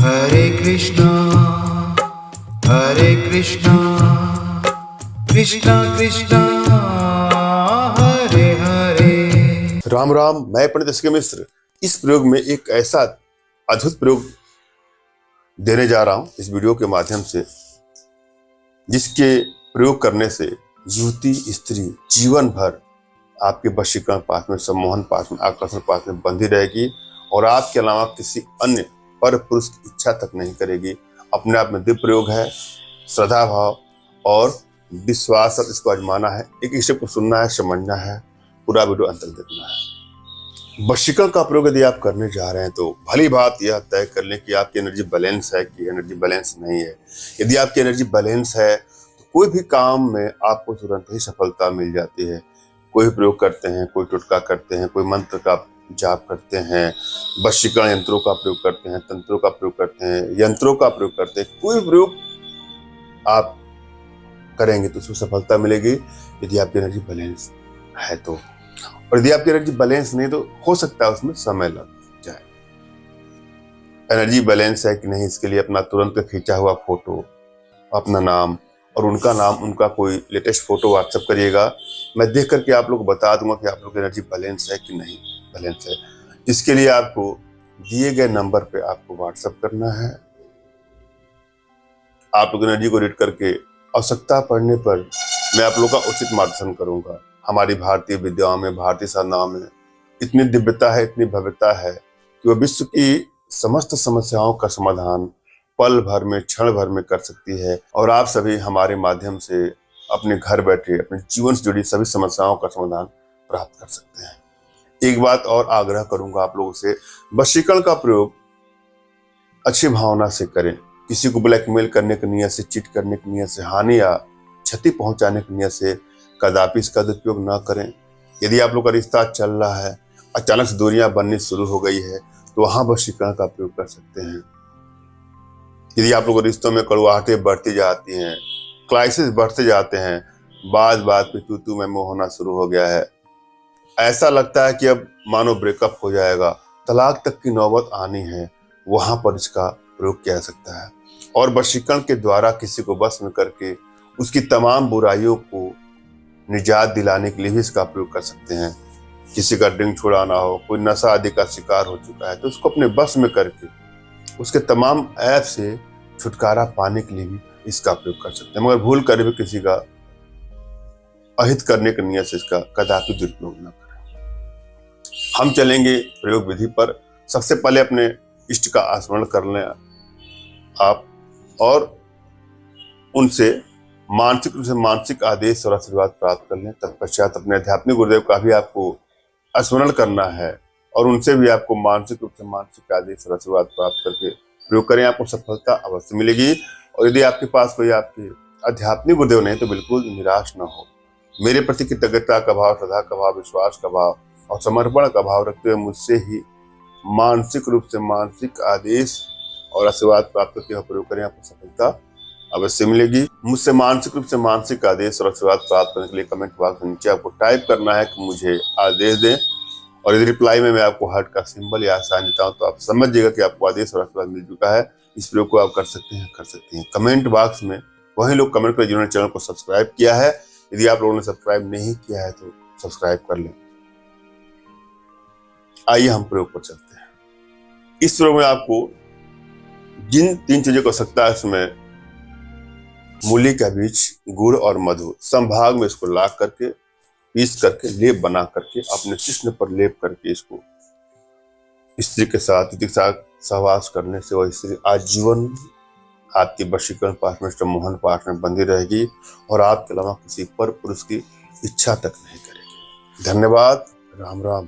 हरे कृष्णा कृष्णा कृष्णा हरे हरे। राम राम। मैं पंडित एस के मिश्र इस प्रयोग में एक ऐसा अद्भुत प्रयोग देने जा रहा हूं इस वीडियो के माध्यम से, जिसके प्रयोग करने से युवती स्त्री जीवन भर आपके वशीकरण पाश में, सम्मोहन पाश में, आकर्षण पाश में बंधी रहेगी और आपके अलावा किसी अन्य पर पुरुष की इच्छा तक नहीं करेगी। अपने आप में दिव्य प्रयोग है, श्रद्धा भाव और विश्वास से इसको आजमाना है। एक स्टेप को सुनना है, समझना है, पूरा वीडियो अंत तक देखना है। वशीकरण का प्रयोग यदि आप करने जा रहे हैं तो भली बात यह तय कर लें कि आपकी एनर्जी बैलेंस है कि एनर्जी बैलेंस नहीं है। यदि आपकी एनर्जी बैलेंस है तो कोई भी काम में आपको तुरंत ही सफलता मिल जाती है। कोई प्रयोग करते हैं, कोई टोटका करते हैं, कोई मंत्र का जाप करते हैं, वशीकरण यंत्रों का प्रयोग करते हैं, तंत्रों का प्रयोग करते हैं, यंत्रों का प्रयोग करते हैं, कोई प्रयोग आप करेंगे तो उसमें सफलता मिलेगी यदि आपकी एनर्जी बैलेंस है तो। और यदि आपकी एनर्जी बैलेंस नहीं तो हो सकता है उसमें समय लग जाए। एनर्जी बैलेंस है कि नहीं, इसके लिए अपना तुरंत खींचा हुआ फोटो, अपना नाम और उनका नाम, उनका कोई लेटेस्ट फोटो व्हाट्सएप करिएगा। मैं देख करके आप लोग को बता दूंगा कि आप लोग की एनर्जी बैलेंस है कि नहीं बैलेंस है। इसके लिए आपको दिए गए नंबर पे आपको व्हाट्सएप करना है। आप लोग एनर्जी को रीड करके आवश्यकता पड़ने पर मैं आप लोग का उचित मार्गदर्शन करूंगा। हमारी भारतीय विद्याओं में, भारतीय साधनाओं में इतनी दिव्यता है, इतनी भव्यता है कि वह विश्व की समस्त समस्याओं का समाधान पल भर में, क्षण भर में कर सकती है। और आप सभी हमारे माध्यम से अपने घर बैठे अपने जीवन से जुड़ी सभी समस्याओं का समाधान प्राप्त कर सकते हैं। एक बात और आग्रह करूंगा आप लोगों से, वशीकरण का प्रयोग अच्छी भावना से करें। किसी को ब्लैकमेल करने की नियत से, चीट करने की नियत से, हानि या क्षति पहुंचाने की नियत से कदापि इसका दुरुपयोग न करें। यदि आप लोग का रिश्ता चल रहा है, अचानक से दूरियां बननी शुरू हो गई है, तो वहां वशीकरण का प्रयोग कर सकते हैं। यदि आप लोग रिश्तों में कड़वाहटें बढ़ती जाती हैं, क्राइसिस बढ़ते जाते हैं, बात बात पे तू मैं मुंह होना शुरू हो गया है, ऐसा लगता है कि अब मानो ब्रेकअप हो जाएगा, तलाक तक की नौबत आनी है, वहां पर इसका प्रयोग किया जा सकता है। और वशीकरण के द्वारा किसी को वश में करके उसकी तमाम बुराइयों को निजात दिलाने के लिए भी इसका प्रयोग कर सकते हैं। किसी का ड्रिंक छुड़ाना हो, कोई नशा आदि का शिकार हो चुका है, तो उसको अपने बस में करके उसके तमाम ऐप से छुटकारा पाने के लिए भी इसका प्रयोग कर सकते हैं। मगर भूल कर भी किसी का अहित करने की नियत से इसका कदापि दुरुपयोग न करें। हम चलेंगे प्रयोग विधि पर। सबसे पहले अपने इष्ट का स्मरण कर लें आप और उनसे मानसिक रूप से मानसिक आदेश और आशीर्वाद प्राप्त कर लें। तत्पश्चात अपने आध्यात्मिक गुरुदेव का भी आपको स्मरण करना है और उनसे भी आपको मानसिक रूप से मानसिक आदेश और आशीर्वाद प्राप्त करके प्रयोग करें। आपको सफलता अवश्य मिलेगी। और यदि आपके पास कोई आपके आध्यात्मिक गुरुदेव नहीं तो बिल्कुल निराश न हो। मेरे प्रति कृतज्ञता का भाव, श्रद्धा का भाव, विश्वास का भाव और समर्पण का भाव रखते हुए मुझसे ही मानसिक रूप से मानसिक आदेश और आशीर्वाद प्राप्त करके प्रयोग करें। आपको सफलता अवश्य मिलेगी। मुझसे मानसिक रूप से मानसिक आदेश और आशीर्वाद प्राप्त करने के लिए कमेंट बॉक्स में नीचे आपको टाइप करना है कि मुझे आदेश दें। और यदि रिप्लाई में मैं आपको हार्ट का सिंबल या साइन देता हूं तो आप समझिएगा कि आपको आदेश और आशीर्वाद मिल चुका है। इस प्रयोग को आप कर सकते हैं। कमेंट बॉक्स में वही लोग कमेंट करें जिन्होंने चैनल को सब्सक्राइब किया है। यदि आप लोगों ने सब्सक्राइब नहीं किया है तो सब्सक्राइब कर लें। आइए हम प्रयोग पर चलते हैं। इस प्रयोग में आपको जिन 3 चीजों की आवश्यकता है उसमें मूली का बीज, गुड़ और मधु संभाग में इसको ला करके पीस करके लेप बना करके अपने कृष्ण पर लेप करके इसको स्त्री के साथ सहवास करने से वह स्त्री आजीवन आपके वशीकरण पाश में, सम्मोहन पाश में बंधी रहेगी और आपके अलावा किसी पर पुरुष की इच्छा तक नहीं करेगी। धन्यवाद। राम राम।